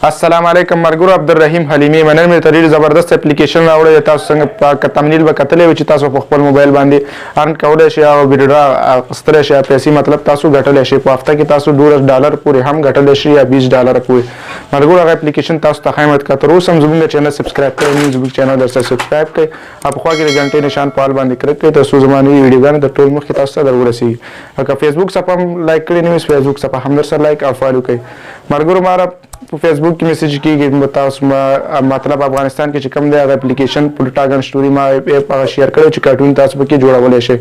السلام علیکم مرګرو عبدالرحیم حلیمی مننه مې ترې زبردست اپلیکیشن راوړی تاسو څنګه تمنیل به کتلې چې تاسو په خپل موبایل باندې ارن کولای شئ او ویډیو اخیستلی شئ پیسې مطلب تاسو ګټلی شئ په هفته کې تاسو $12 پورې هم ګټلی شئ یا $20 پورې مرګرو هغه اپلیکیشن تاسو ته ښیم که تر اوسه هم زموږ چینل سبسکرایب کړی نه زموږ چینل درسره سبسکرایب کړئ او په خوا کې د غنټې نشان په حال باندې کلیک کړئ تر څو زما نوي ویډیوګانې د ټول مخکې تاسو ته در ورسېږي که فیسبوک صفحه هم لایک کړې نه وي فیسبوک صفحه هم درسره لایک او فالو کړئ مرګرو ماره په فیسبوک کې میسج کیږي تاسو مطلب افغانستان کې چې کوم دی هغه اپلیکیشن پولټاګن سټوري ما اپ هغه شیر کړو چې کارټون تاسو پکې جوړولای شئ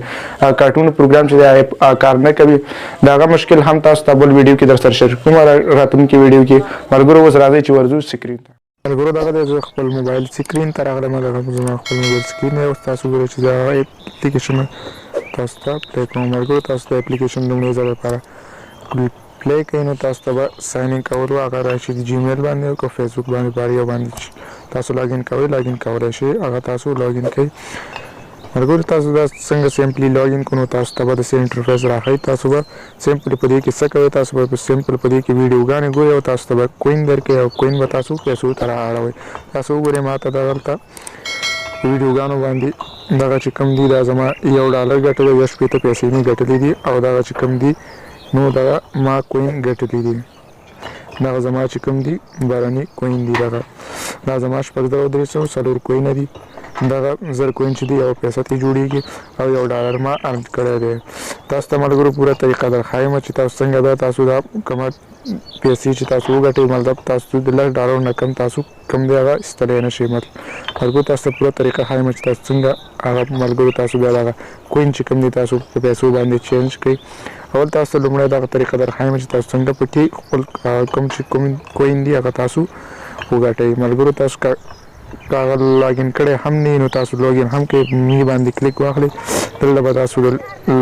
کارټون پروګرام چې دی کار نه کوي دا هغه مشکل هم تاسو ته بل ویډیو کې در سره شیر کوم راتلونکي ویډیو کې مرګرو اوس راځي چې ورځو سکرین ته مرګرو دغه د خپل موبایل سکرین ته راغلم دغه زما خپل موبایل سکرین او تاسو ګورئ چې دا اپلیکیشن تاسو ته پلی کوم مرګرو تاسو ته اپلیکیشن لومړی ځل لپاره پلی کوي نو تاسو ته به ساین ان کولو هغه راشي د جیمیل باندې او که فیسبوک باندې بار یو باندې تاسو لاګین کوئ لاګین کولی شئ هغه تاسو لاګین کوئ مرګرو تاسو دا څنګه سمپلی لاګین کړو تاسو ته به داسې انټرفیس راښیي تاسو به سمپلی په دې کې څه کوئ تاسو به سمپل په دې کې ویډیوګانې ګورئ او تاسو ته به کوین درکوي او کوین به تاسو پیسو ته رااړوئ تاسو وګورئ ما ته دلته ویډیوګانو باندې دغه چې کوم دي دا زما $1 ګټلی یا 60 پیسې مې ګټلي دي او دغه چې کوم دي نو دا ما کوین ګټلی دي دغه زما چې کوم دي باراني کوین دي دا زما 6340 کوین دي دغه 1000 کوین چې دي یو پیسه ته جوړیږي او $1 ما ارن کړی دی تاسو ته ملګرو پوره طریقه در ښایم چې تاسو څنګه دا تاسو دا کومه پیسې چې تاسو وګټئ مطلب تاسو د $10 نه کم تاسو کم دی هغه ایستلی نه شئ ملګرو تاسو ته پوره طریقه ښایم چې تاسو څنګه هغه ملګرو تاسو بیا دغه کوین چې کوم دي تاسو په پیسو باندې چینج کړئ اول تاسو لومړی دغه طریقه در ښایم چې تاسو څنګه پکې خپل کوم چې کوم کوین دي هغه تاسو وګټئ ملګرو تاسو هغه لاګین کړی هم نه نو تاسو لاګین هم کوئ می باندې کلیک واخلئ دلته به تاسو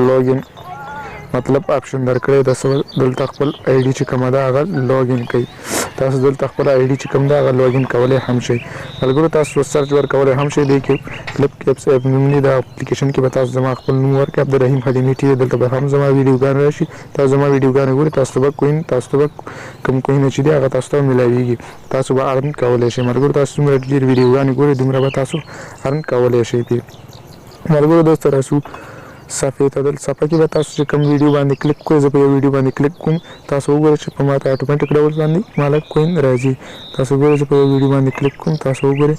لاګین مطلب اپشن درکړی دلته خپل آی ډي چې کومه ده هغه لاګین کوئ تاسو دلته خپل آی ډي چې کوم ده هغه لاګین کولی هم شئ ملګرو تاسو سرچ ورکولی هم شئ دی کې کلپ کلیپس اپ نوم دی دا اپلیکیشن کې به تاسو زما خپل نوم ورکړئ عبدالرحیم حلیمی ټي دلته به هم زما ویډیوګانې راشي تاسو زما ویډیوګانې ګورئ تاسو به کوین تاسو ته به کوم کوین چې دی هغه تاسو ته میلاویږي تاسو به ارن کولی شئ ملګرو تاسو څومره ډېر ویډیوګانې ګورئ دومره به تاسو ارن کولی شئ ملګرو دوست راسو صفحې ته دلته صفحه کې به تاسو چې کوم ویډیو باندې کلیک کوئ زه په یو ویډیو باندې کلیک کوم تاسو وګورئ چې په ما ته اټومیټک ډول باندې مالک کوین راځي تاسو وګورئ چې په یو ویډیو باندې کلیک کوم تاسو وګورئ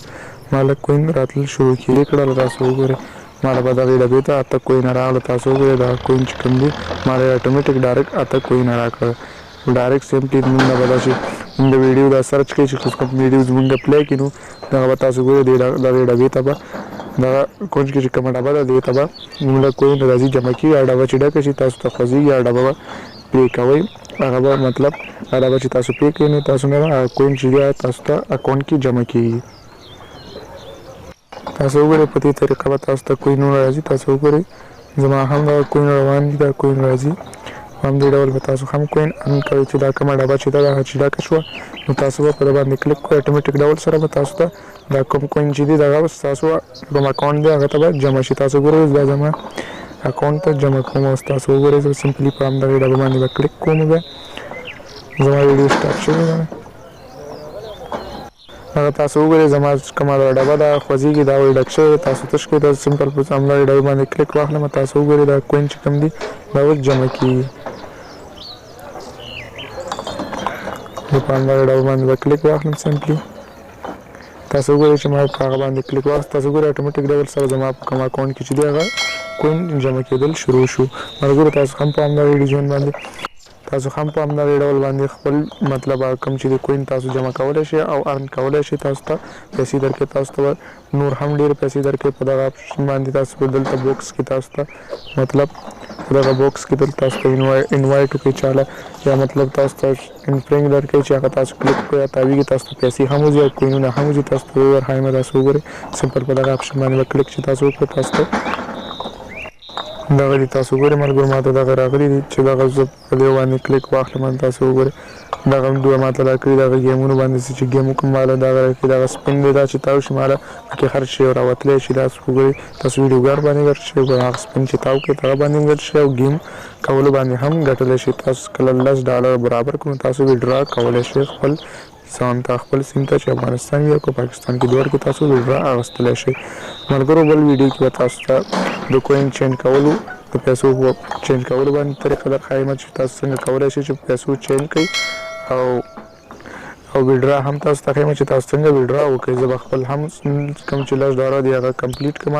مالک کوین راتلل شروع کړي کړل تاسو وګورئ مالا به دغې ډبې ته 8 کوین راغله تاسو وګورئ دا کوین چې کوم دي مالا اټومیټک ډایرکټ 8 کوین راکړه ډایرکټ سمپلی موږ نه به داسې موږ د ویډیو دا سرچ کړئ چې کوم ویډیوز موږ پلی کړي نو دغه به تاسو ګورئ دغې ډبې ته به دغه کونج کې چې کومه ډبه ده دې ته به موږ له کوین راځي جمع کېږي هغه ډبه چې ډکه شي تاسو ته خوځېږي هغه ډبه به پې کوئ هغه به مطلب هغه ډبه چې تاسو پې کړئ نو تاسو نه هغه کوین چې دی تاسو ته اکاونټ کې جمع کېږي تاسو وګورئ په دې طریقه به تاسو ته کوینونه راځي تاسو وګورئ زما هم دغه کوین روان دي دا کوین راځي همدې ډول به تاسو هم کوین ارن کوئ چې دا کومه ډبه چې ده هغه چې ډکه شوه نو تاسو به په ده باندې کلیک کوئ اټومیټک ډول سره به تاسو ته دا کوم کوین چې دي دغه ستاسو کوم اکاونټ دی هغه ته به جمع شي تاسو ګورئ دا زما اکاونټ ته جمع کوم اوس تاسو وګورئ زه سمپلي په همدغې ډبه باندې به کلیک کوم بیا زما ویډیو سټارټ شوې ده هغه تاسو وګورئ زما کومه ډبه ده خوځېږي دا وایي ډک شوی تاسو تش کړئ تاسو سمپل په همدغې ډبې باندې کلیک واخلم تاسو وګورئ دا کوین چې کوم دي دا اوس جمع کېږي زه په همدغې ډبه باندې به کلیک واخلم سمپلي تاسو وګورئ چې ما په هغه باندې کلیک واخست تاسو وګورئ اټومیټک ډول سره زما په کوم اکاونټ کې چې دی هغه کوین جمع کېدل شروع شو ملګرو تاسو هم په همدغې ډیزاین باندې تاسو هم په همدغې ډول باندې خپل مطلب کوم چې د کوین تاسو جمع کولی شئ او ارن کولی شئ تاسو ته پیسې درکوي تاسو ته نور هم ډېرې پیسې درکوي په دغه اپشن باندې تاسو په دلته بوکس کې تاسو ته مطلب په دغه بوکس کې دلته تاسو ته انوایټ وکړئ چاله یا مطلب تاسو ته انفرینګ درکوي چې هغه تاسو کلیک کړئ یا تاویږي تاسو ته پیسې هم وځي او کوینونه هم وځي تاسو ته ورښایم تاسو وګورئ سمپل په دغه اپشن باندې به کلیک چې تاسو وکړئ تاسو ته دغه دي تاسو وګورئ ملګرو ما ته دغه راغلي دي چې دغه زه په دې باندې کلیک واخلم تاسو وګورئ دغه هم دوه ما ته راکړي دغه ګیمونو باندې چې ګیم وکړم ماله دغه راکړي دغه سپین دی دا چې تاو شي ماله پکې خرڅ شي او راوتلی شي دا وګورئ تاسو ویډیوګار باندې ګټ شي هغه سپین چې تاو کړئ هغه باندې ګټ شي او ګیم کولو باندې هم ګټلی شي تاسو کله $10 برابر کړو تاسو ویډرا کولی شئ خپل سم ته خپل سیم ته چې افغانستان یا کو پاکستان کې دوه کې تاسو ویډرا اغستلی شئ ملګرو بل ویډیو کې تاسو ته د کوین چینج کولو د پیسو چینج کولو باندې طریقه درښایم چې تاسو څنګه کولی شئ چې پیسو چینج کړئ او ویډرا هم تاسو ته ښیم چې تاسو څنګه ویډرا وکړئ زه به خپل هم کوم چې $10 دی هغه کمپلیټ کړم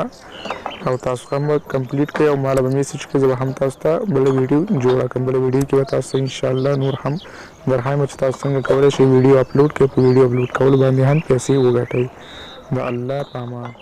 او تاسو هم کمپلیټ کړئ او ما له به میسج کړئ زه به هم تاسو ته بله ویډیو جوړه کړم بله ویډیو کې به تاسو انشاءالله نور هم درښایم چې تاسو څنګه کولی شئ ویډیو اپلوډ کړئ په ویډیو اپلوډ کولو باندې هم پیسې وګټئ د الله په امان